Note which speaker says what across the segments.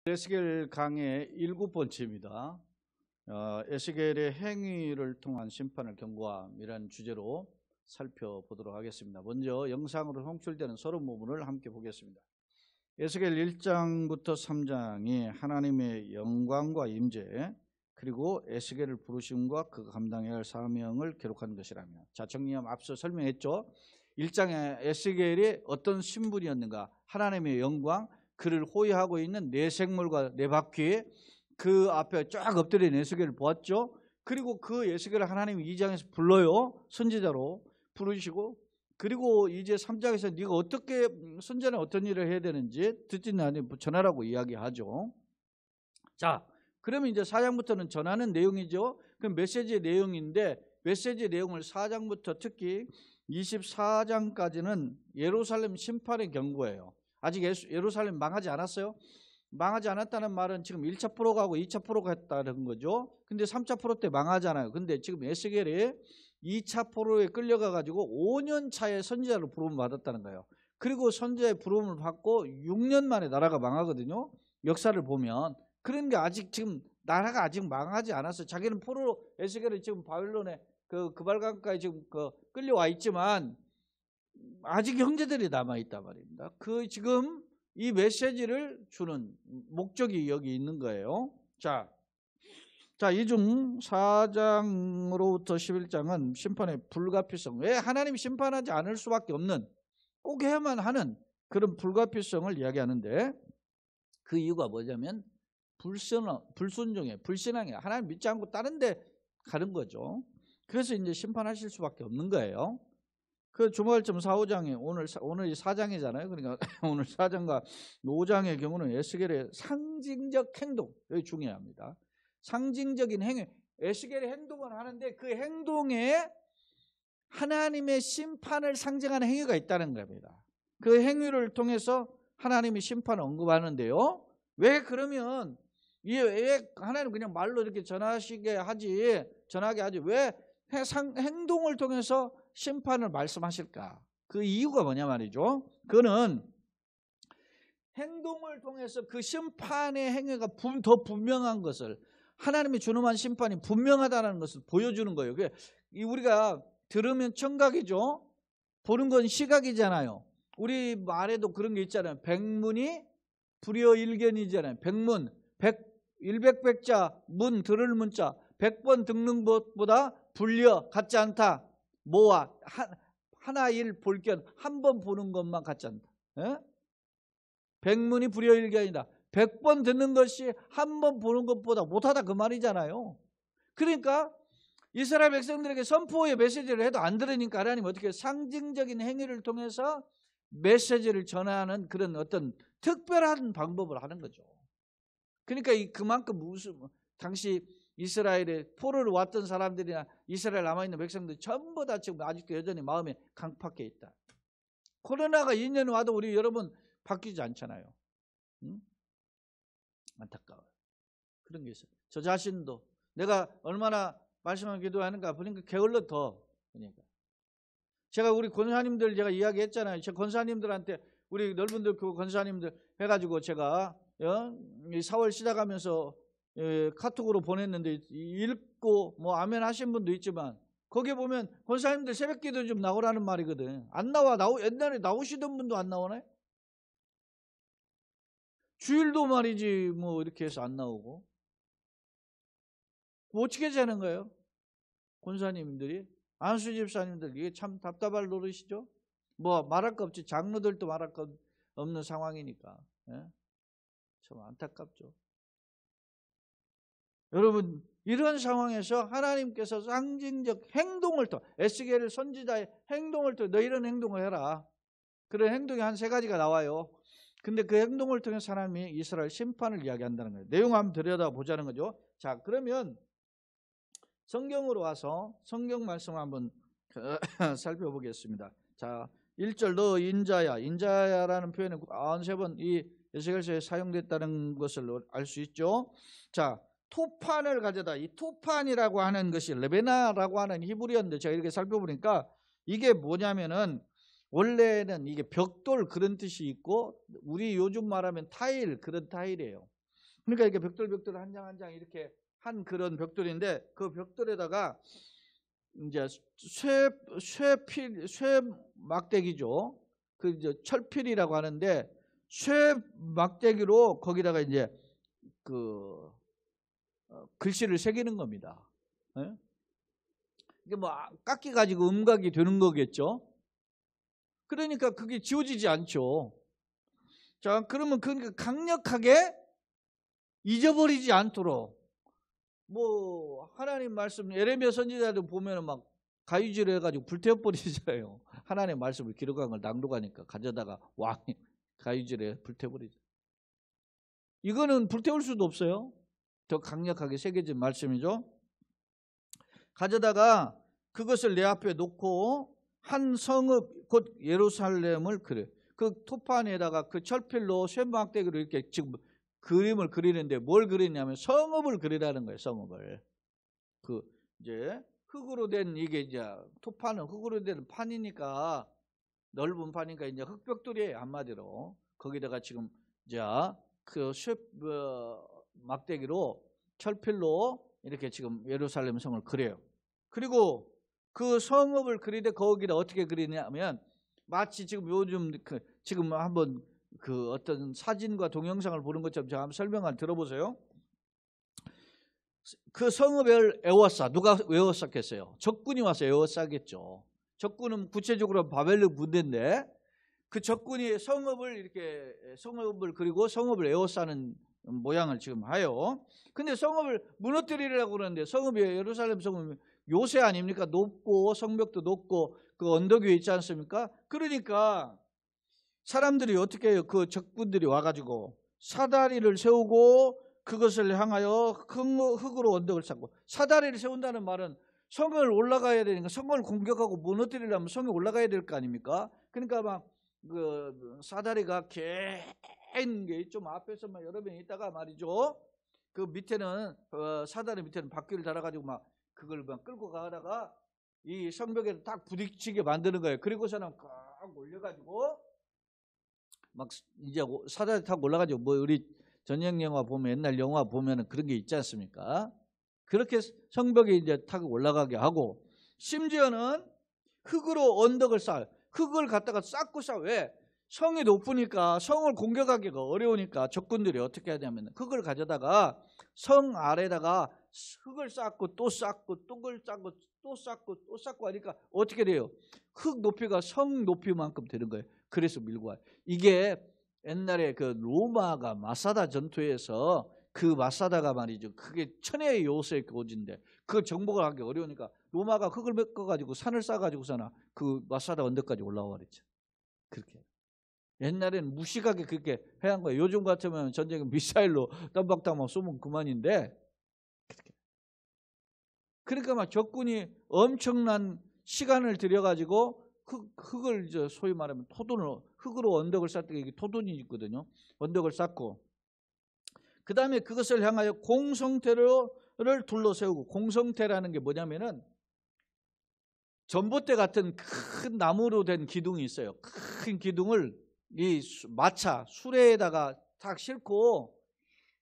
Speaker 1: 에스겔 강의 7번째입니다. 에스겔의 행위를 통한 심판을 경고함이라는 주제로 살펴보도록 하겠습니다. 먼저 영상으로 송출되는 서론 부분을 함께 보겠습니다. 에스겔 1장부터 3장이 하나님의 영광과 임재 그리고 에스겔을 부르심과 그 감당해야 할 사명을 기록한 것이라며, 자, 정리하면 앞서 설명했죠. 1장에 에스겔이 어떤 신분이었는가, 하나님의 영광, 그를 호위하고 있는 네 생물과 네 바퀴, 그 앞에 쫙 엎드린 에스겔을 보았죠. 그리고 그 에스겔을 하나님이 2장에서 불러요. 선지자로 부르시고, 그리고 이제 3장에서 네가 어떻게 선전에 어떤 일을 해야 되는지 듣지 않으니 전하라고 이야기하죠. 자, 그러면 이제 4장부터는 전하는 내용이죠. 그럼 메시지의 내용인데, 메시지의 내용을 4장부터 특히 24장까지는 예루살렘 심판의 경고예요. 아직 예루살렘 망하지 않았어요. 망하지 않았다는 말은 지금 1차 포로가하고 2차 포로가 했다는 거죠. 근데 3차 포로 때 망하잖아요. 근데 지금 에스겔이 2차 포로에 끌려가 가지고 5년 차에 선지자로 부름을 받았다는 거예요. 그리고 선지자의 부름을 받고 6년 만에 나라가 망하거든요. 역사를 보면. 그러니까 아직 지금 나라가 아직 망하지 않았어요. 자기는 포로로, 에스겔이 지금 바빌론에 그발강가에 지금 끌려와 있지만 아직 형제들이 남아있단 말입니다. 그 지금 이 메시지를 주는 목적이 여기 있는 거예요. 자, 이 중 4장으로부터 11장은 심판의 불가피성, 왜 하나님이 심판하지 않을 수밖에 없는, 꼭 해야만 하는 그런 불가피성을 이야기하는데, 그 이유가 뭐냐면 불순종에, 불신앙에, 하나님 믿지 않고 다른 데 가는 거죠. 그래서 이제 심판하실 수밖에 없는 거예요. 그 주말쯤 4, 5장에 오늘 4장이잖아요. 그러니까 오늘 4장과 5장의 경우는 에스겔의 상징적 행동, 여기 중요합니다. 상징적인 행위, 에스겔의 행동을 하는데 그 행동에 하나님의 심판을 상징하는 행위가 있다는 겁니다. 그 행위를 통해서 하나님이 심판을 언급하는데요. 왜 그러면 왜 하나님 그냥 말로 이렇게 전하게 하지 왜 행동을 통해서 심판을 말씀하실까? 그 이유가 뭐냐 말이죠. 그거는 행동을 통해서 그 심판의 행위가 더 분명한 것을, 하나님이 준엄한 심판이 분명하다는 것을 보여주는 거예요. 우리가 들으면 청각이죠. 보는 건 시각이잖아요. 우리 말에도 그런 게 있잖아요. 백문이 불여일견이잖아요. 백문, 일백백자, 문, 들을 문자, 100번 듣는 것보다 불려 같지 않다. 뭐와 하나일 볼견, 한 번 보는 것만 같지 않다. 에? 백문이 불여일견이다. 100번 듣는 것이 한 번 보는 것보다 못하다, 그 말이잖아요. 그러니까 이스라엘 백성들에게 선포의 메시지를 해도 안 들으니까 하나님 어떻게 상징적인 행위를 통해서 메시지를 전하는 그런 어떤 특별한 방법을 하는 거죠. 그러니까 그만큼 당시 이스라엘에 포로를 왔던 사람들이나 이스라엘 남아있는 백성들 전부 다 지금 아직도 여전히 마음에 강팍해 있다. 코로나가 2년 와도 우리 여러분 바뀌지 않잖아요. 응? 안타까워요. 그런 게 있어요. 저 자신도 내가 얼마나 말씀을 기도하는가 보니까 게을러 더. 그러니까 제가 우리 권사님들 제가 이야기했잖아요. 제 권사님들한테, 우리 넓은들 그 권사님들 해가지고 제가 4월 시작하면서 카톡으로 보냈는데 읽고 뭐 아멘 하신 분도 있지만, 거기에 보면 권사님들 새벽기도 좀 나오라는 말이거든. 안 나와. 옛날에 나오시던 분도 안 나오네. 주일도 말이지 뭐 이렇게 해서 안 나오고. 어떻게 되는 거예요? 권사님들이, 안수 집사님들, 이게 참 답답할 노릇이죠. 뭐 말할 거 없지. 장로들도 말할 거 없는 상황이니까. 참 안타깝죠. 여러분, 이런 상황에서 하나님께서 상징적 행동을 통해, 에스겔 선지자의 행동을 통해 너 이런 행동을 해라. 그런 행동이 한 3가지가 나와요. 근데 그 행동을 통해 하나님이 이스라엘 심판을 이야기한다는 거예요. 내용 한번 들여다보자는 거죠. 자, 그러면 성경으로 와서 성경 말씀을 한번 살펴보겠습니다. 자, 1절 너 인자야. 인자야라는 표현이 93번 이 에스겔서에 사용됐다는 것을 알 수 있죠. 자, 토판을 가져다. 이 토판이라고 하는 것이 레베나라고 하는 히브리어인데, 제가 이렇게 살펴보니까 이게 뭐냐면은 원래는 이게 벽돌 그런 뜻이 있고, 우리 요즘 말하면 타일, 그런 타일이에요. 그러니까 이렇게 벽돌 한 장 한 장 이렇게 한 그런 벽돌인데 그 벽돌에다가 이제 쇠 막대기죠. 그 이제 철필이라고 하는데 쇠 막대기로 거기다가 이제 그 글씨를 새기는 겁니다. 예? 이게 뭐 깎이 가지고 음각이 되는 거겠죠. 그러니까 그게 지워지지 않죠. 자, 그러면 그러니까 강력하게 잊어버리지 않도록 뭐 하나님 말씀 예레미야 선지자들 보면은 막 가위질을 해가지고 불태워버리잖아요. 하나님의 말씀을 기록한 걸 낭독하니까 가져다가 왕이 가위질에 불태워버리죠. 이거는 불태울 수도 없어요. 더 강력하게 새겨진 말씀이죠. 가져다가 그것을 내 앞에 놓고 한 성읍 곧 예루살렘을 그려. 그 토판에다가 그 철필로 쇠막대기로 이렇게 지금 그림을 그리는데 뭘 그리냐면 성읍을 그리라는 거예요. 성읍을. 그 이제 흙으로 된 이게 이제 토판은 흙으로 된 판이니까 넓은 판이니까 이제 흙벽돌이에요. 한마디로. 거기다가 지금 이제 그 쇠 막대기로 철필로 이렇게 지금 예루살렘 성을 그려요. 그리고 그 성읍을 그리되 거기다 어떻게 그리냐면 마치 지금 요즘 지금 한번 그 어떤 사진과 동영상을 보는 것처럼 제가 한번 설명을 들어보세요. 그 성읍을 에워싸. 누가 에워쌌겠어요? 적군이 와서 에워싸겠죠. 적군은 구체적으로 바벨론 군대인데 그 적군이 성읍을 그리고 성읍을 에워싸는 모양을 지금 하요. 근데 성읍을 무너뜨리려고 그러는데 성읍이 예루살렘 성읍이 요새 아닙니까? 높고 성벽도 높고 그 언덕 위에 있지 않습니까? 그러니까 사람들이 어떻게 해요? 그 적군들이 와가지고 사다리를 세우고 그것을 향하여 흙으로 언덕을 쌓고. 사다리를 세운다는 말은 성을 올라가야 되니까 성을 공격하고 무너뜨리려면 성에 올라가야 될 거 아닙니까? 그러니까 막 그 사다리가 긴 게 좀 앞에서만 여러 명 있다가 말이죠. 그 밑에는 사다리 밑에는 바퀴를 달아가지고 막 그걸 막 끌고 가다가 이 성벽에 딱 부딪히게 만드는 거예요. 그리고서는 꽉 올려가지고 막 이제 사다리 타고 올라가죠. 뭐 우리 전쟁 영화 보면 옛날 영화 보면은 그런 게 있지 않습니까? 그렇게 성벽에 이제 타고 올라가게 하고 심지어는 흙으로 언덕을 쌓아요. 흙을 갖다가 쌓고 쌓아. 왜? 성이 높으니까 성을 공격하기가 어려우니까 적군들이 어떻게 하냐면 흙을 가져다가 성 아래다가 흙을 쌓고 또 쌓고 또 흙을 쌓고 또 쌓고 또 쌓고 하니까 어떻게 돼요? 흙 높이가 성 높이만큼 되는 거예요. 그래서 밀고 와요. 이게 옛날에 그 로마가 마사다 전투에서 그 마사다가 말이죠. 그게 천혜의 요새의 고지인데 그걸 정복을 하기 어려우니까 로마가 흙을 메꿔가지고 산을 쌓아가지고서나 그 마사다 언덕까지 올라와 버렸죠. 그렇게. 옛날에는 무식하게 그렇게 해한 거예요. 요즘 같으면 전쟁에 미사일로 땀박땀박 쏘면 그만인데 그렇게. 그러니까 막 적군이 엄청난 시간을 들여가지고 흙을 이제 소위 말하면 토돈을 흙으로 언덕을 쌓을 때 이게 토돈이 있거든요. 언덕을 쌓고 그 다음에 그것을 향하여 공성대를 둘러세우고 공성대라는 게 뭐냐면은 전봇대 같은 큰 나무로 된 기둥이 있어요. 큰 기둥을 이 마차 수레에다가 탁 싣고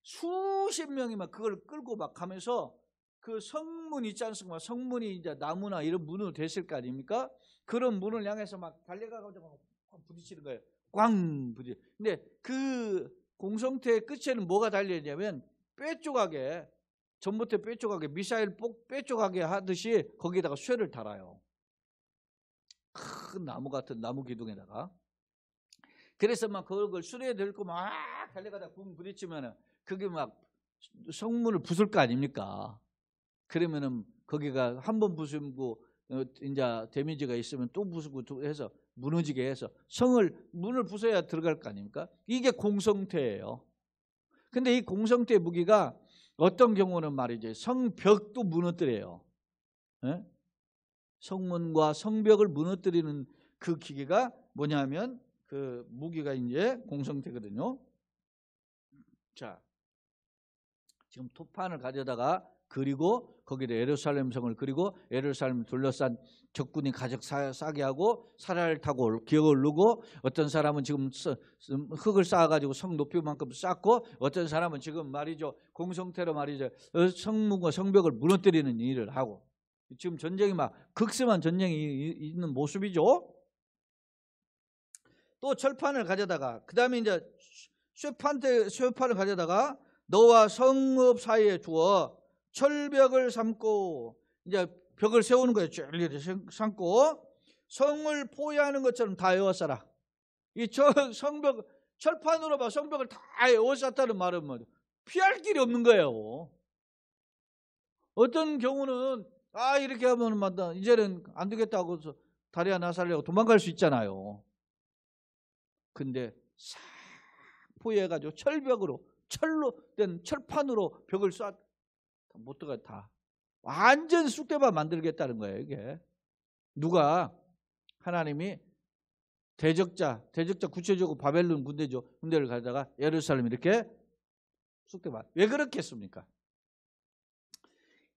Speaker 1: 수십 명이 막 그걸 끌고 막 가면서 그 성문 있지 않습니까? 성문이 이제 나무나 이런 문으로 됐을 거 아닙니까? 그런 문을 향해서 막 달려가가지고 부딪히는 거예요. 꽝 부딪. 근데 그 공성태의 끝에는 뭐가 달려있냐면 뼈 조각에 전봇대 뼈 조각에 미사일 뼈 조각에 하듯이 거기에다가 쇠를 달아요. 큰 나무 같은 나무 기둥에다가. 그래서 막 그걸 수레에 들고 막 달려가다 붕 부딪히면은 그게 막 성문을 부술 거 아닙니까? 그러면은 거기가 한 번 부수고 이제 데미지가 있으면 또 부수고 해서 무너지게 해서 문을 부숴야 들어갈 거 아닙니까? 이게 공성태예요. 근데 이 공성태 무기가 어떤 경우는 말이죠. 성벽도 무너뜨려요. 네? 성문과 성벽을 무너뜨리는 그 기계가 뭐냐면 그 무기가 이제 공성태거든요. 자, 지금 토판을 가져다가 그리고 거기에 예루살렘 성을 그리고 예루살렘을 둘러싼 적군이 가득 싸게 하고 사라를 타고 기어을 누고 어떤 사람은 지금 흙을 쌓아가지고 성 높이만큼 쌓고 어떤 사람은 지금 말이죠 공성태로 말이죠 성문과 성벽을 무너뜨리는 일을 하고 지금 전쟁이 막 극심한 전쟁이 있는 모습이죠. 또 철판을 가져다가 그 다음에 이제 쇠판을 가져다가 너와 성읍 사이에 두어 철벽을 삼고 이제 벽을 세우는 거예요. 쫄리를 삼고 성을 포위하는 것처럼 다 에워싸라. 이 성벽 철판으로 봐 성벽을 다 에워쌌다는 말은 뭐 피할 길이 없는 거예요. 어떤 경우는 이렇게 하면 맞다 이제는 안 되겠다고 해서 다리야 나 살려고 도망갈 수 있잖아요. 근데 싹 포위해가지고 철로 된 철판으로 벽을 쏴 못 들어가 다 완전 쑥대밭 만들겠다는 거예요. 이게 누가 하나님이 대적자 구체적으로 바벨론 군대를 가다가 예루살렘 이렇게 쑥대밭 왜 그렇겠습니까?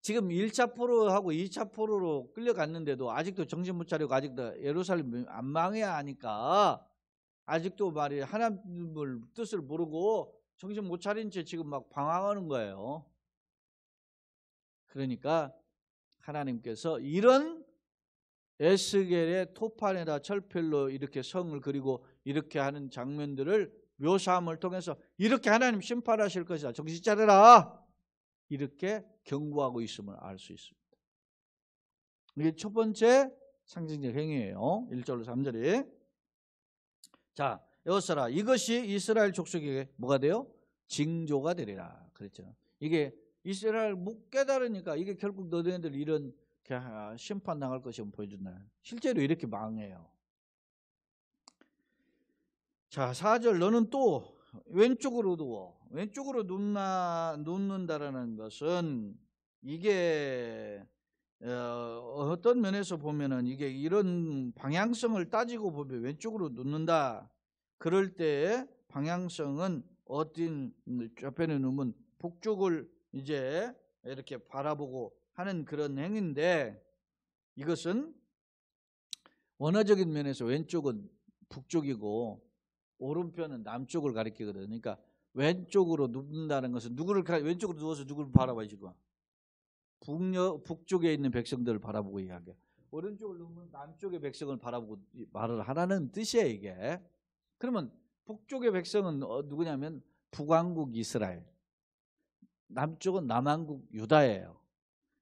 Speaker 1: 지금 1차 포로하고 2차 포로로 끌려갔는데도 아직도 정신 못 차리고 아직도 예루살렘 안 망해야 하니까 아직도 말이 하나님을 뜻을 모르고 정신 못 차린 채 지금 막 방황하는 거예요. 그러니까 하나님께서 이런 에스겔의 토판에다 철필로 이렇게 성을 그리고 이렇게 하는 장면들을 묘사함을 통해서 이렇게 하나님 심판하실 것이다. 정신 차려라. 이렇게 경고하고 있음을 알 수 있습니다. 이게 첫 번째 상징적 행위예요. 1절로 3절이. 자, 여호사라 이것이 이스라엘 족속에게 뭐가 돼요? 징조가 되리라. 그랬죠. 이게 이스라엘 못 깨달으니까 이게 결국 너희들 이런 심판당할 것이면 보여준다. 실제로 이렇게 망해요. 자, 4절 너는 또 왼쪽으로 누워. 왼쪽으로 눕는다라는 것은 이게 어떤 면에서 보면은 이게 이런 방향성을 따지고 보면 왼쪽으로 눕는다. 그럴 때 방향성은 어떤 옆에는 누우면 북쪽을 이제 이렇게 바라보고 하는 그런 행위인데 이것은 원어적인 면에서 왼쪽은 북쪽이고 오른편은 남쪽을 가리키거든요. 그러니까 왼쪽으로 눕는다는 것은 왼쪽으로 누워서 누구를 바라봐야지. 북쪽에 있는 백성들을 바라보고 이야기해요. 오른쪽을 누우면 남쪽의 백성을 바라보고 말을 하라는 뜻이에요. 이게. 그러면 북쪽의 백성은 누구냐면 북왕국 이스라엘, 남쪽은 남왕국 유다예요.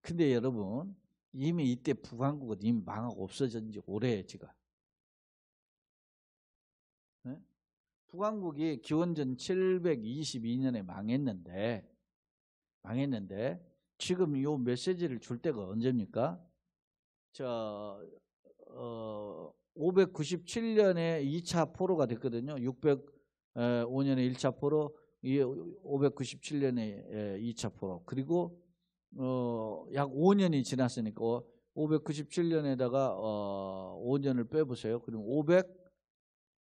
Speaker 1: 근데 여러분 이미 이때 북왕국은 이미 망하고 없어진 지 오래예요. 지금. 네? 북왕국이 기원전 722년에 망했는데 지금 이 메시지를 줄 때가 언제입니까? 597년에 2차 포로가 됐거든요. 605년에 1차 포로, 597년에 2차 포로. 그리고 약 5년이 지났으니까 597년에다가 5년을 빼보세요. 그럼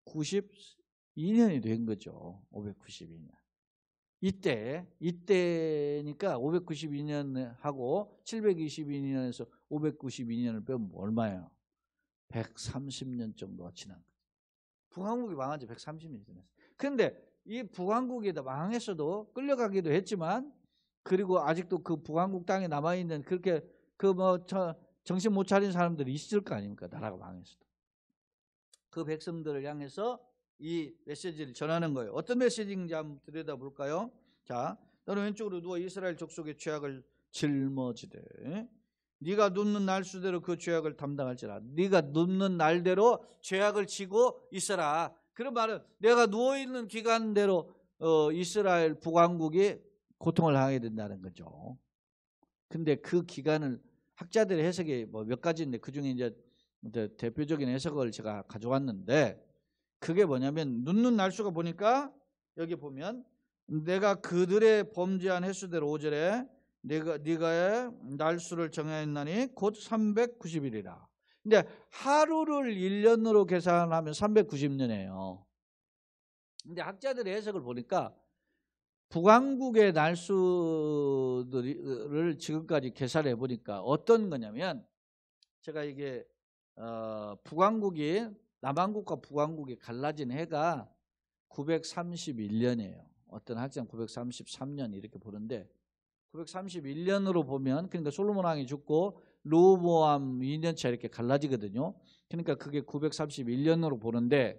Speaker 1: 592년이 된 거죠. 592년. 이때니까 592년 하고 722년에서 592년을 빼면 얼마예요? 130년 정도가 지난 거죠. 북왕국이 망한 지 130년이 지났어요. 그런데 이 북왕국이 망했어도 끌려가기도 했지만 그리고 아직도 그 북왕국 땅에 남아있는 그렇게 정신 못 차린 사람들이 있을 거 아닙니까? 나라가 망했어도. 그 백성들을 향해서 이 메시지를 전하는 거예요. 어떤 메시지인지 한번 들여다볼까요? 자, 너는 왼쪽으로 누워 이스라엘 족속의 죄악을 짊어지되 네가 눕는 날수대로 그 죄악을 담당할지라. 네가 눕는 날대로 죄악을 지고 있어라. 그런 말은 내가 누워있는 기간대로 이스라엘 북왕국이 고통을 당하게 된다는 거죠. 근데 그 기간을 학자들의 해석이 몇 가지인데 그중에 이제 대표적인 해석을 제가 가져왔는데 그게 뭐냐면 눕는 날수가 보니까 여기 보면 내가 그들의 범죄한 횟수대로 5절에 네가 날수를 정하였나니 곧 390일이라. 근데 하루를 1년으로 계산하면 390년이에요. 근데 학자들의 해석을 보니까 북왕국의 날수들을 지금까지 계산해 보니까 어떤 거냐면, 제가 이게 북왕국이 남왕국과 북왕국이 갈라진 해가 931년이에요. 어떤 학자는 933년 이렇게 보는데, 931년으로 보면, 그러니까 솔로몬 왕이 죽고 르호보암 2년차 이렇게 갈라지거든요. 그러니까 그게 931년으로 보는데,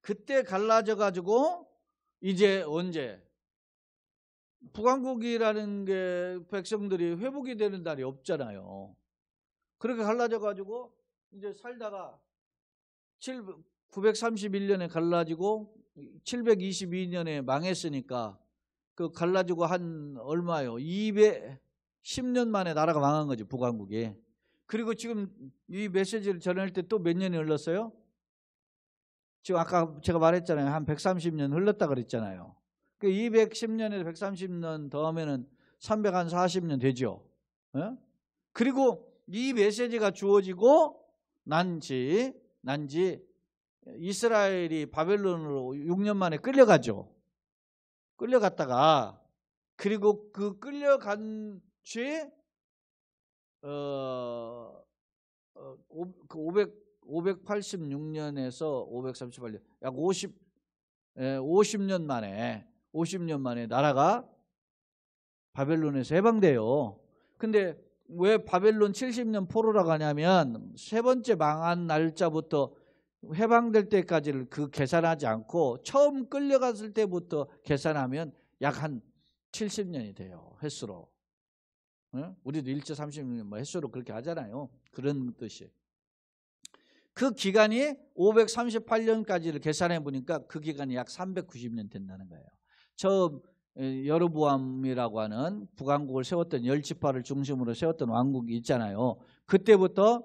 Speaker 1: 그때 갈라져 가지고 이제 언제 북왕국이라는 게 백성들이 회복이 되는 날이 없잖아요. 그렇게 갈라져 가지고 이제 살다가 931년에 갈라지고 722년에 망했으니까 그 갈라지고 한 얼마요? 210년 만에 나라가 망한 거지, 북왕국이. 그리고 지금 이 메시지를 전할 때 또 몇 년이 흘렀어요? 지금 아까 제가 말했잖아요. 한 130년 흘렀다 그랬잖아요. 그 210년에서 130년 더하면은 340년 되죠. 예? 그리고 이 메시지가 주어지고 난지 이스라엘이 바벨론으로 6년 만에 끌려가죠. 끌려갔다가, 그리고 그 끌려간 뒤에 586년에서 538년, 약 50년 만에 나라가 바벨론에서 해방돼요. 근데 왜 바벨론 70년 포로라고 하냐면, 세 번째 망한 날짜부터 해방될 때까지를 그 계산하지 않고 처음 끌려갔을 때부터 계산하면 약 한 70년이 돼요, 횟수로. 응? 우리도 일제 30년 뭐 횟수로 그렇게 하잖아요. 그런 뜻이. 그 기간이 538년까지를 계산해 보니까 그 기간이 약 390년 된다는 거예요. 처음 여로보암이라고 하는 북왕국을 세웠던 10지파를 중심으로 세웠던 왕국이 있잖아요. 그때부터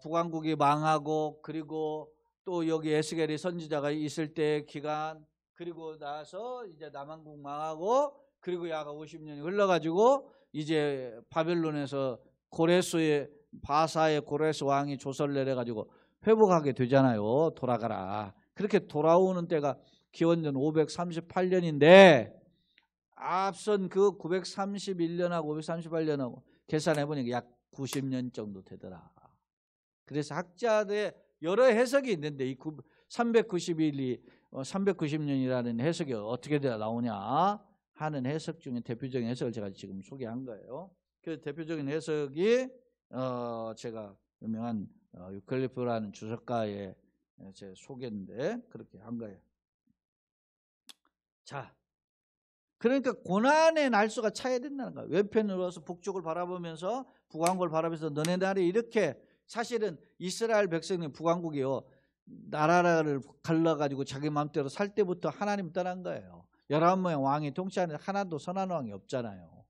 Speaker 1: 북왕국이 망하고, 그리고 또 여기 에스겔이 선지자가 있을 때 기간, 그리고 나서 이제 남왕국 망하고, 그리고 약 50년이 흘러가지고 이제 바벨론에서 바사의 고레스 왕이 조서를 내려가지고 회복하게 되잖아요. 돌아가라. 그렇게 돌아오는 때가 기원전 538년인데, 앞선 그 931년하고 538년하고 계산해보니까 약 90년 정도 되더라. 그래서 학자들의 여러 해석이 있는데, 이 390년이라는 해석이 어떻게 나오냐 하는 해석 중에 대표적인 해석을 제가 지금 소개한 거예요. 그 대표적인 해석이 제가 유명한 유클리프라는 주석가의 제 소개인데 그렇게 한 거예요. 자, 그러니까 고난의 날수가 차야 된다는 거예요. 왼편으로서 북쪽을 바라보면서 북왕국을 바라보면서 너네 날이 이렇게, 사실은 이스라엘 백성이 북왕국이요, 나라를 갈라가지고 자기 마음대로 살 때부터 하나님 떠난 거예요. 11명의 왕이 통치하는데 하나도 선한 왕이 없잖아요.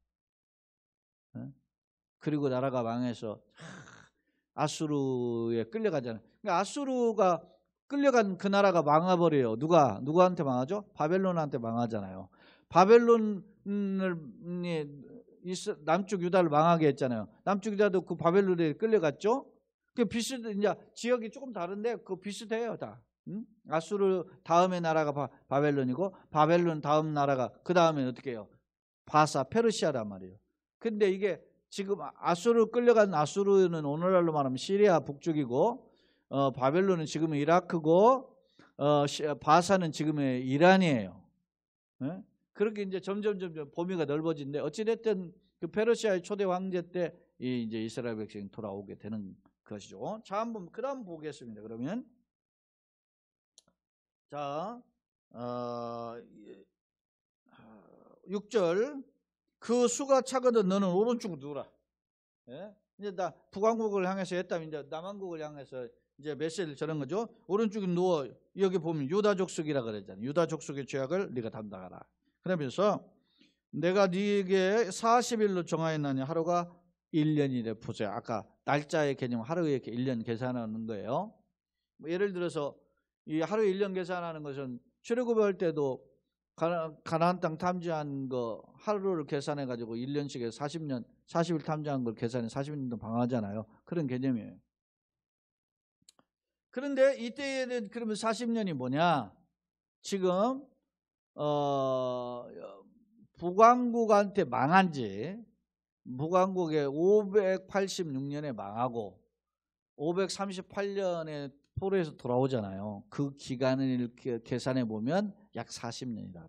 Speaker 1: 그리고 나라가 망해서 아수르에 끌려가잖아요. 그러니까 아수르가 끌려간 그 나라가 망해버려요. 누구한테 망하죠? 바벨론한테 망하잖아요. 바벨론을 남쪽 유다를 망하게 했잖아요. 남쪽 유다도 그 바벨론에 끌려갔죠. 그 이제 지역이 조금 다른데 그 비슷해요, 다. 아수르 다음의 나라가 바벨론이고, 바벨론 다음 나라가 그 다음에 어떻게 해요? 페르시아란 말이에요. 근데 이게 지금 아수르 끌려간 아수르는 오늘날로 말하면 시리아 북쪽이고, 바벨론은 지금 이라크고, 바사는 지금의 이란이에요. 네? 그렇게 이제 점점 범위가 넓어진데, 어찌됐든 그 페르시아의 초대 황제 때 이제 이스라엘 백성이 돌아오게 되는 것이죠. 자, 한번 그다음 보겠습니다. 그러면 자, 6절, 그 수가 차거든 너는 오른쪽으로 누우라. 예? 이제 나 북왕국을 향해서 했다면 이제 남왕국을 향해서 이제 메시지를 전한 거죠. 오른쪽에 누워, 여기 보면 유다 족속이라 그랬잖아요. 유다 족속의 죄악을 네가 담당하라. 그러면서 내가 네게 40일로 정하였나니 하루가 1년이래. 보세요. 아까 날짜의 개념, 하루에 이렇게 1년 계산하는 거예요. 예를 들어서 이 하루 1년 계산하는 것은 출애굽할 때도 가나안 땅 탐지한 거 하루를 계산해 가지고 1년씩 해서 40일 탐지한 걸 계산해 40년도 방하잖아요. 그런 개념이에요. 그런데 이때에는 그러면 40년이 뭐냐? 지금 북왕국한테 망한 지 북왕국에 586년에 망하고 538년에 포로에서 돌아오잖아요. 그 기간을 이렇게 계산해 보면 약 40년이다.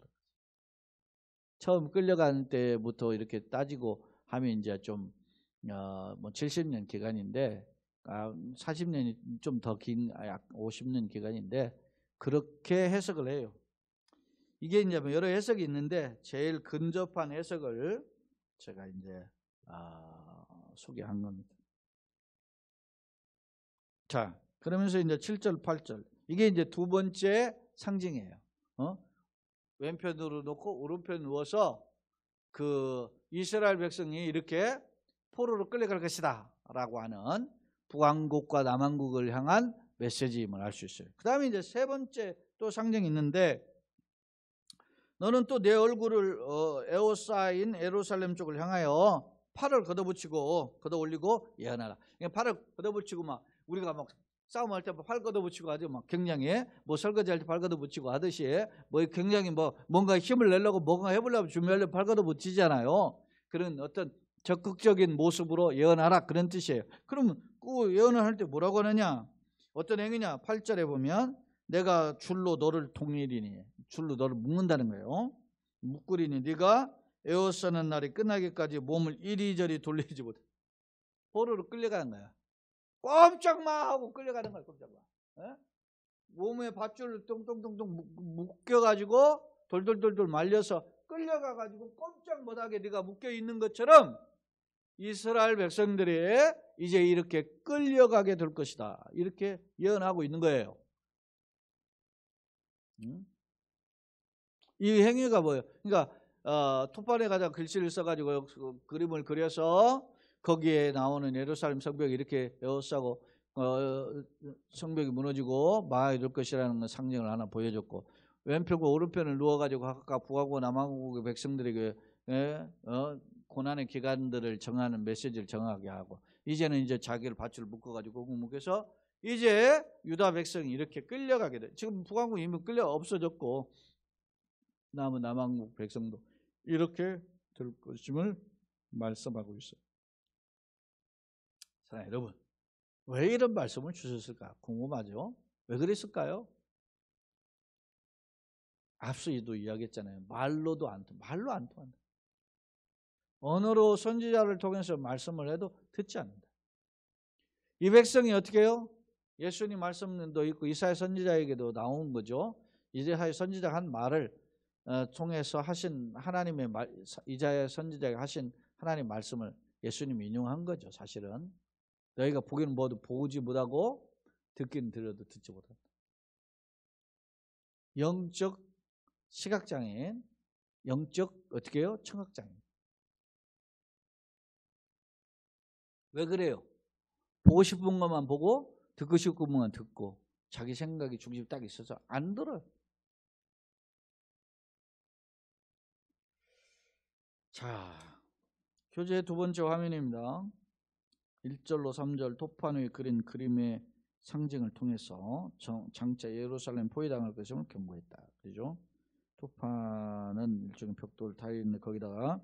Speaker 1: 처음 끌려간 때부터 이렇게 따지고 하면 이제 좀 뭐 70년 기간인데 40년이 좀 더 긴 약 50년 기간인데 그렇게 해석을 해요. 이게 이제 뭐 여러 해석이 있는데 제일 근접한 해석을 제가 이제 소개한 겁니다. 자, 그러면서 이제 7절, 8절 이게 이제 두 번째 상징이에요. 왼편으로 놓고 오른편 누워서 그 이스라엘 백성이 이렇게 포로로 끌려갈 것이다 라고 하는 북왕국과 남왕국을 향한 메시지임을 알 수 있어요. 그 다음에 이제 세 번째 또 상징이 있는데 너는 또 내 얼굴을 에워싸인 예루살렘 쪽을 향하여 팔을 걷어붙이고 걷어올리고 예언하라. 팔을 걷어붙이고 막 우리가 막 싸움할 때 팔 걷어붙이고 하죠. 막 굉장히 뭐 설거지할 때 팔 걷어붙이고 하듯이 뭐 굉장히 뭐 뭔가 힘을 내려고 뭔가 해보려고 준비하려고 팔 걷어붙이잖아요. 그런 어떤 적극적인 모습으로 예언하라 그런 뜻이에요. 그러면 그 예언을 할 때 뭐라고 하느냐? 어떤 행위냐? 8절에 보면 내가 줄로 너를 동일이니 줄로 너를 묶는다는 거예요. 묶으리니 네가 에워싸는 날이 끝나기까지 몸을 이리저리 돌리지 못해. 포로로 끌려가는 거야. 꼼짝마 하고 끌려가는 거야. 꼼짝마. 몸에 밧줄을 똥똥똥똥 묶여가지고 돌돌돌돌 말려서 끌려가가지고 꼼짝 못하게 네가 묶여있는 것처럼 이스라엘 백성들이 이제 이렇게 끌려가게 될 것이다. 이렇게 예언하고 있는 거예요. 이 행위가 뭐예요? 그러니까 톱판에 가자 글씨를 써가지고 그 그림을 그려서 거기에 나오는 예루살렘 성벽이 이렇게 에워싸고 성벽이 무너지고 망하게 될 것이라는 상징을 하나 보여줬고 왼편과 오른편을 누워가지고 각각 북왕국 남왕국의 백성들에게 고난의 기간들을 정하는 메시지를 정하게 하고 이제는 이제 자기를 밧줄을 묶어가지고 묶여서 이제 유다 백성이 이렇게 끌려가게 돼. 지금 북왕국 이미 끌려 없어졌고 남은 남왕국 백성도 이렇게 될 것임을 말씀하고 있어요. 자, 여러분 왜 이런 말씀을 주셨을까? 궁금하죠? 왜 그랬을까요? 앞서도 이야기했잖아요. 말로 안 통한다. 언어로 선지자를 통해서 말씀을 해도 듣지 않는다. 이 백성이 어떻게 해요? 예수님 말씀도 있고 이사야 선지자에게도 나온 거죠. 이사야 선지자가 한 말을 통해서 하신 하나님의 말, 이사야 선지자가 하신 하나님 말씀을 예수님이 인용한 거죠. 사실은 너희가 보기는 모두 보지 못하고 듣기는 들어도 듣지 못한다. 영적 시각장애인, 영적 어떻게 해요? 청각장애인. 왜 그래요? 보고 싶은 것만 보고 듣고 싶은 것만 듣고 자기 생각이 중심이 딱 있어서 안 들어요. 자, 교재 두 번째 화면입니다. 1절로 3절 톱판 위에 그린 그림의 상징을 통해서 장차 예루살렘 포위당할 것임을 경고했다. 그죠? 톱판은 일종의 벽돌 타일인데 거기다가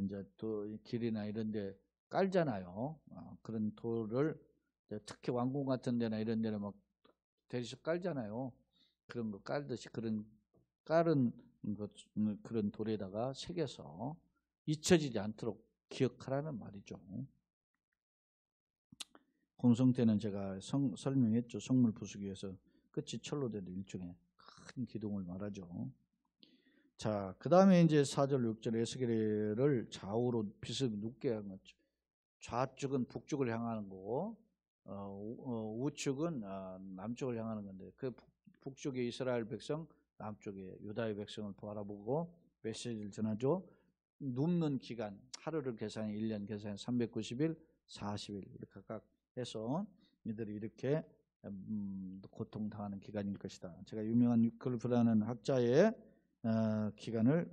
Speaker 1: 이제 또 길이나 이런 데 깔잖아요. 그런 돌을 특히 왕궁 같은 데나 이런 데는 막 대리석 깔잖아요. 그런 거 깔듯이 그런 깔은 것, 그런 돌에다가 새겨서 잊혀지지 않도록 기억하라는 말이죠. 공성 때는 제가 설명했죠. 성물 부수기 위해서 끝이 철로 된 일종의 큰 기둥을 말하죠. 자, 그 다음에 이제 4절 6절 에스겔을 좌우로 빗을 눕게 한 거죠. 좌측은 북쪽을 향하는 거고 우측은 남쪽을 향하는 건데 그 북쪽의 이스라엘 백성, 남쪽의 유다의 백성을 바라보고 메시지를 전하죠. 눕는 기간, 하루를 계산해 1년 계산해 390일, 40일 이렇게 각각 해서 이들이 이렇게 고통당하는 기간일 것이다. 제가 유명한 유클프라는 학자의 기간을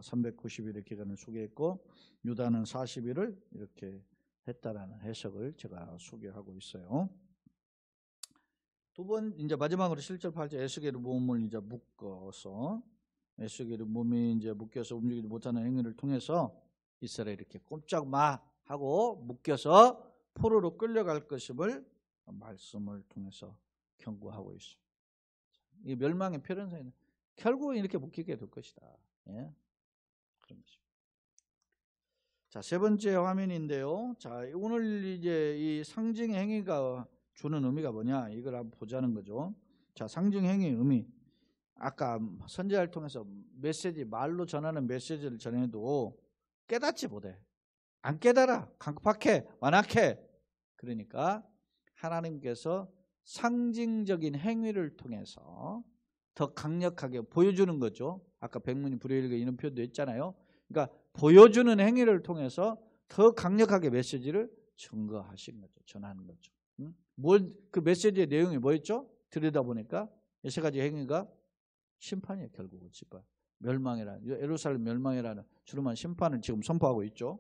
Speaker 1: 390일의 기간을 소개했고 유다는 40일을 이렇게 했다라는 해석을 제가 소개하고 있어요. 두 번 이제 마지막으로 7절 8절 에스겔의 몸을 이제 묶어서 에스겔의 몸이 이제 묶여서 움직이지 못하는 행위를 통해서 이스라엘이 이렇게 꼼짝 마 하고 묶여서 포로로 끌려갈 것임을 말씀을 통해서 경고하고 있습니다. 이 멸망의 표현상에는 결국은 이렇게 묶이게 될 것이다. 예? 그런 것입니다. 자, 세 번째 화면인데요. 자, 오늘 이제 이 상징 행위가 주는 의미가 뭐냐? 이걸 한번 보자는 거죠. 자, 상징 행위의 의미. 아까 선지자를 통해서 메시지, 말로 전하는 메시지를 전해도 깨닫지 못해. 안 깨달아. 강팍해. 완악해. 그러니까 하나님께서 상징적인 행위를 통해서 더 강력하게 보여주는 거죠. 아까 백문이 불여일견 이런 표현도 있잖아요. 그러니까 보여주는 행위를 통해서 더 강력하게 메시지를 증거하신 거죠. 전하는 거죠. 그 메시지의 내용이 뭐였죠? 들여다보니까 이 세 가지 행위가 심판이에요. 결국은 심판. 멸망이라는, 예루살렘 멸망이라는 주름한 심판을 지금 선포하고 있죠.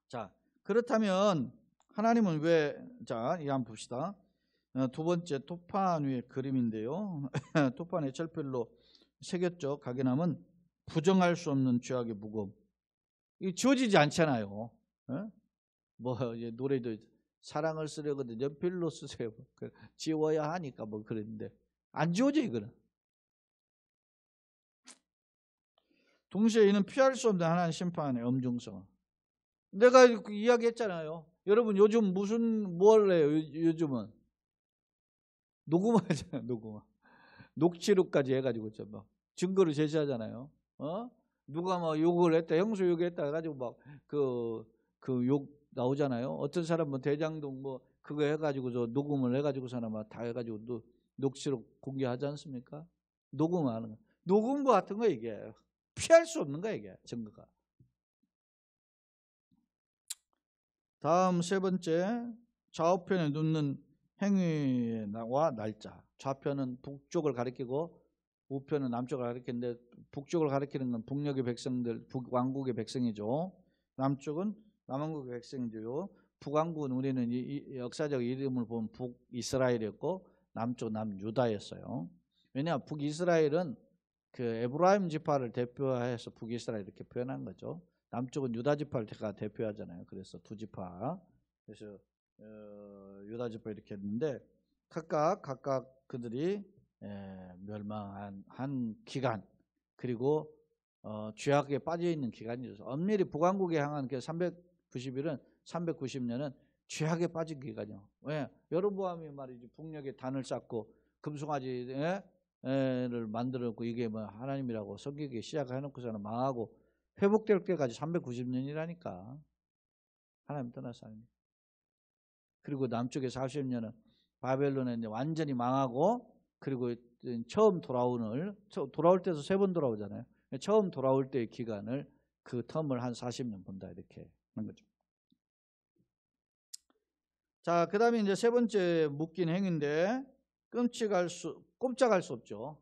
Speaker 1: 자, 그렇다면 하나님은 왜, 자, 이거 한번 봅시다. 두 번째 토판 위의 그림인데요. 토판의 철필로 새겼죠. 각인함은 부정할 수 없는 죄악의 무거움. 이게 지워지지 않잖아요. 뭐 이제 노래도 사랑을 쓰려거든 연필로 쓰세요. 지워야 하니까 뭐 그랬는데 안 지워져 이거는. 동시에 이는 피할 수 없는 하나님의 심판의 엄중성. 내가 이야기했잖아요. 여러분 요즘 뭘 해요? 요즘은 녹음하잖아요. 녹음. 녹취록까지 해가지고 막 증거를 제시하잖아요. 누가 뭐 욕을 했다, 형수 욕했다 해가지고 막 그 욕 나오잖아요. 어떤 사람은 대장동 뭐 그거 해가지고 저 녹음을 해가지고서나 막 다 해가지고 또 녹취록 공개하지 않습니까? 녹음하는 거. 녹음과 같은 거 이게 피할 수 없는 거야 이게 증거가. 다음 세 번째 좌우편에 놓는 행위와 날짜. 좌편은 북쪽을 가리키고 우편은 남쪽을 가리키는데 북쪽을 가리키는 건 북녘의 백성들, 북왕국의 백성이죠. 남쪽은 남왕국의 백성이죠. 북왕국은 우리는 이 역사적 이름을 보면 북이스라엘이었고 남쪽 남유다였어요. 왜냐 북이스라엘은 그 에브라임 지파를 대표해서 북이스라엘 이렇게 표현한 거죠. 남쪽은 유다 지파를 대표하잖아요. 그래서 두 지파. 그래서 유다 지파 이렇게 했는데 각각 그들이 멸망한 한 기간 그리고 죄악에 빠져 있는 기간이죠. 엄밀히 북왕국에 향한 그 390일은 390년은 죄악에 빠진 기간이요. 왜? 여로보암이 말이지 북녘에 단을 쌓고 금송아지를 만들었고 이게 뭐 하나님이라고 섬기기 시작해놓고서는 망하고 회복될 때까지 390년이라니까. 하나님 떠나서 아닙니다. 그리고 남쪽에 40년은 바벨론에 이제 완전히 망하고 그리고 처음 돌아올 때도 세 번 돌아오잖아요. 처음 돌아올 때의 기간을 그 텀을 한 40년 본다 이렇게 하는 거죠. 자, 그다음에 이제 세 번째 묶인 행위인데 꼼짝할 수 없죠.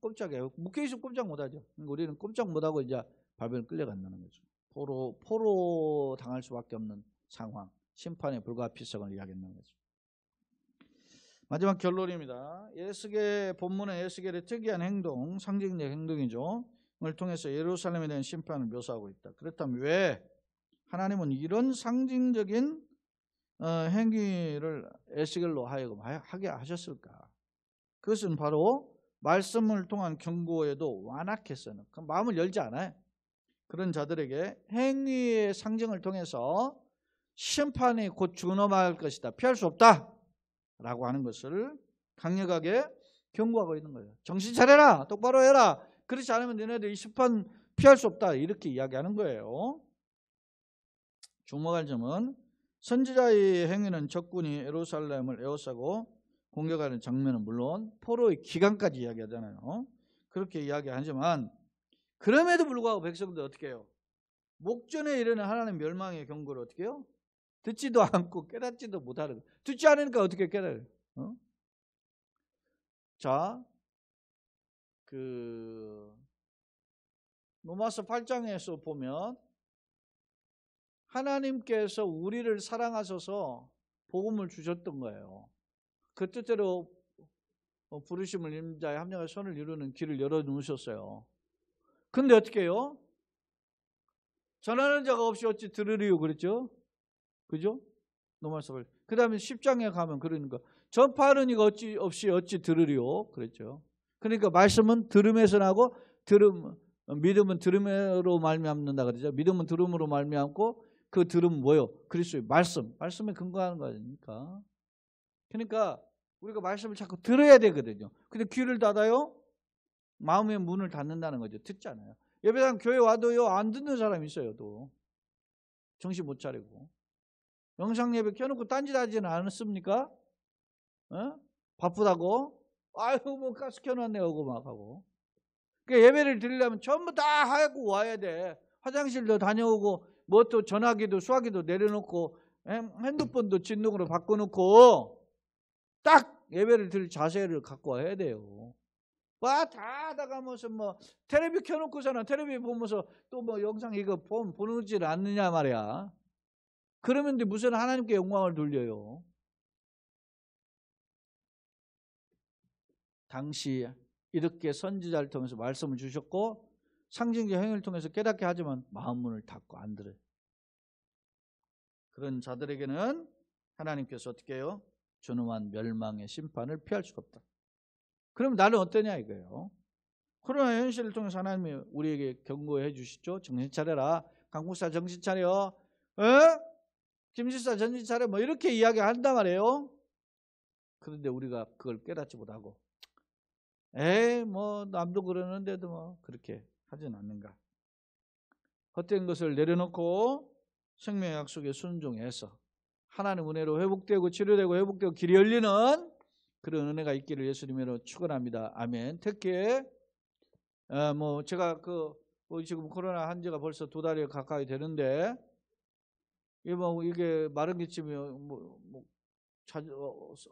Speaker 1: 꼼짝해요. 묶여 있으면 꼼짝 못하죠. 우리는 꼼짝 못하고 이제 바벨론 끌려간다는 거죠. 포로 당할 수밖에 없는 상황, 심판의 불가피성을 이야기하는 거죠. 마지막 결론입니다. 본문은 에스겔의 특이한 행동, 상징적 행동이죠. 을 통해서 예루살렘에 대한 심판을 묘사하고 있다. 그렇다면 왜 하나님은 이런 상징적인 행위를 에스겔로 하여금 하게 하셨을까? 그것은 바로 말씀을 통한 경고에도 완악했어요. 마음을 열지 않아요. 그런 자들에게 행위의 상징을 통해서 심판이 곧 준엄할 것이다. 피할 수 없다. 라고 하는 것을 강력하게 경고하고 있는 거예요. 정신 차려라. 똑바로 해라. 그렇지 않으면 너네들 이 심판 피할 수 없다. 이렇게 이야기하는 거예요. 주목할 점은 선지자의 행위는 적군이 예루살렘을 에워싸고 공격하는 장면은 물론 포로의 기간까지 이야기하잖아요. 그렇게 이야기하지만 그럼에도 불구하고 백성들 어떻게 해요? 목전에 이르는 하나님 멸망의 경고를 어떻게 해요? 듣지도 않고 깨닫지도 못하는. 듣지 않으니까 어떻게 깨달아요? 자, 로마서 8장에서 보면 하나님께서 우리를 사랑하셔서 복음을 주셨던 거예요. 그 뜻대로 부르심을 입는 자의 합력의 손을 이루는 길을 열어놓으셨어요. 근데 어떻게 해요? 전하는 자가 없이 어찌 들으리요 그랬죠? 그죠? 노말서를. 그 다음에 10장에 가면 그러니까 전파하는 이가 어찌 들으리요 그랬죠. 그러니까 말씀은 들음에서 나고 믿음은 들음으로 말미암는다 그러죠. 믿음은 들음으로 말미암고 그 들음은 뭐예요? 그리스도의 말씀에 근거하는 거니까. 그러니까 우리가 말씀을 자꾸 들어야 되거든요. 근데 귀를 닫아요? 마음의 문을 닫는다는 거죠. 듣잖아요. 예배당 교회 와도요 안 듣는 사람이 있어요. 또 정신 못 차리고 영상 예배 켜놓고 딴짓하지는 않았습니까? 바쁘다고 아유 뭐 가스 켜놨네 하고 막 하고. 그러니까 예배를 드리려면 전부 다 하고 와야 돼. 화장실도 다녀오고 뭐 또 전화기도 수화기도 내려놓고 핸드폰도 진동으로 바꿔놓고 딱 예배를 드릴 자세를 갖고 와야 돼요. 와 다 하다가 무슨 뭐 텔레비 켜놓고서는 텔레비 보면서 또 뭐 영상 이거 보는지 않느냐 말이야. 그러면 무슨 하나님께 영광을 돌려요. 당시 이렇게 선지자를 통해서 말씀을 주셨고 상징적 행위를 통해서 깨닫게 하지만 마음 문을 닫고 안 들어요. 그런 자들에게는 하나님께서 어떻게 해요? 준엄한 멸망의 심판을 피할 수가 없다. 그럼 나는 어떠냐 이거예요. 코로나 현실을 통해서 하나님이 우리에게 경고해 주시죠. 정신 차려라. 강국사 정신 차려. 김지사 정신 차려. 뭐 이렇게 이야기한단 말이에요. 그런데 우리가 그걸 깨닫지 못하고 뭐 남도 그러는데도 뭐 그렇게 하진 않는가. 헛된 것을 내려놓고 생명의 약속에 순종해서 하나님 은혜로 회복되고 치료되고 회복되고 길이 열리는 그런 은혜가 있기를 예수님으로 축원합니다. 아멘. 특히 뭐 제가 지금 코로나 한 지가 벌써 2달이 가까이 되는데 이게 마른 기침이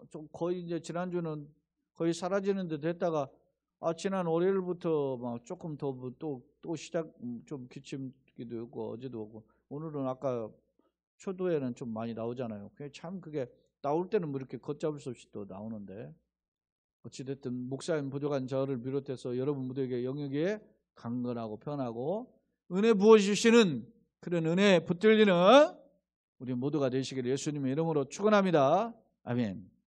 Speaker 1: 좀 거의 이제 지난주는 거의 사라지는 듯 했다가 지난 월요일부터 막 조금 더 또 시작 좀 기침기도 있고 어제도 오고 오늘은 아까 초도에는 좀 많이 나오잖아요. 참 그게 나올 때는 뭐 이렇게 걷잡을 수 없이 또 나오는데 어찌됐든 목사님 부족한 저를 비롯해서 여러분 모두에게 영역에 강건하고 편하고 은혜 부어주시는 그런 은혜 붙들리는 우리 모두가 되시기를 예수님의 이름으로 축원합니다. 아멘.